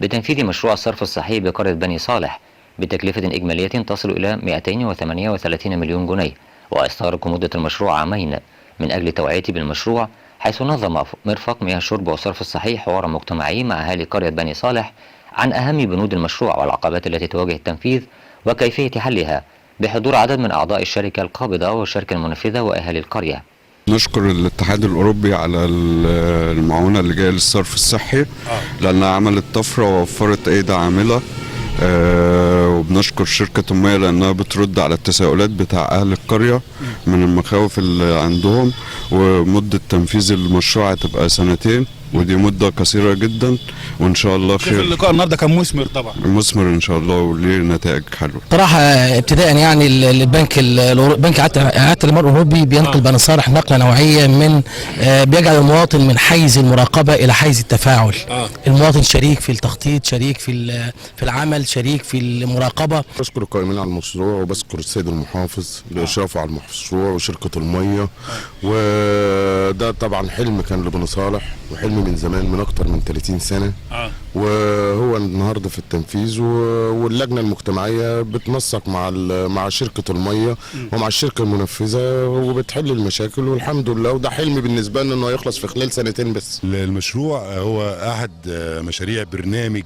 بتنفيذ مشروع الصرف الصحي بقرية بني صالح بتكلفة إجمالية تصل إلى 238 مليون جنيه، ويستغرق مدة المشروع عامين من أجل توعية بالمشروع، حيث نظم مرفق مياه الشرب والصرف الصحي حوارا مجتمعي مع أهالي قرية بني صالح عن أهم بنود المشروع والعقبات التي تواجه التنفيذ وكيفية حلها، بحضور عدد من أعضاء الشركة القابضة والشركة المنفذة وأهالي القرية. نشكر الاتحاد الأوروبي على المعونة اللي جاية للصرف الصحي، لأنها عملت طفرة ووفرت أيدي عاملة. وبنشكر شركة المياه لأنها بترد على التساؤلات بتاع أهل القرية من المخاوف اللي عندهم، ومدة تنفيذ المشروع هتبقى 2 سنين، ودي مدة قصيرة جدا، وإن شاء الله خير. اللقاء النهارده كان مثمر طبعا، مثمر إن شاء الله وليه نتائج حلوة. صراحة ابتداء يعني بنك إعادة المال الأوروبي بينقل بني صالح نقلة نوعية من بيجعل المواطن من حيز المراقبة إلى حيز التفاعل. المواطن شريك في التخطيط، شريك في العمل، شريك في المراقبة. بشكر القائمين على المشروع، وبشكر السيد المحافظ بإشرافه على المشروع وشركة المية. وده طبعا حلم كان لبني صالح، وحلم من زمان، من أكتر من 30 سنة. وهو النهارده في التنفيذ، واللجنة المجتمعية بتنسق مع شركة المية ومع الشركة المنفذة، وبتحل المشاكل والحمد لله. وده حلم بالنسبة لنا إنه يخلص في خلال 2 بس. المشروع هو أحد مشاريع برنامج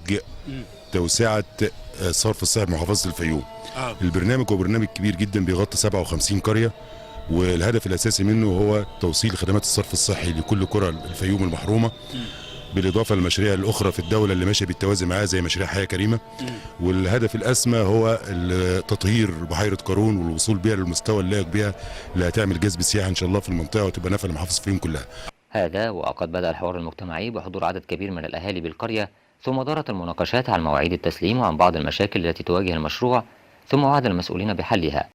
توسعة صرف الصحي بمحافظة الفيوم. البرنامج هو برنامج كبير جدا بيغطي 57 قرية، والهدف الأساسي منه هو توصيل خدمات الصرف الصحي لكل قرى الفيوم المحرومة، بالإضافة للمشاريع الأخرى في الدولة اللي ماشية بالتوازي معاها زي مشاريع حياة كريمة. والهدف الأسمى هو تطهير بحيرة قارون والوصول بها للمستوى اللائق بها، اللي هتعمل جذب سياحي إن شاء الله في المنطقة، وتبقى نافعة لمحافظة الفيوم كلها. هذا وقد بدأ الحوار المجتمعي بحضور عدد كبير من الأهالي بالقرية، ثم دارت المناقشات عن مواعيد التسليم وعن بعض المشاكل التي تواجه المشروع، ثم وعد المسؤولين بحلها.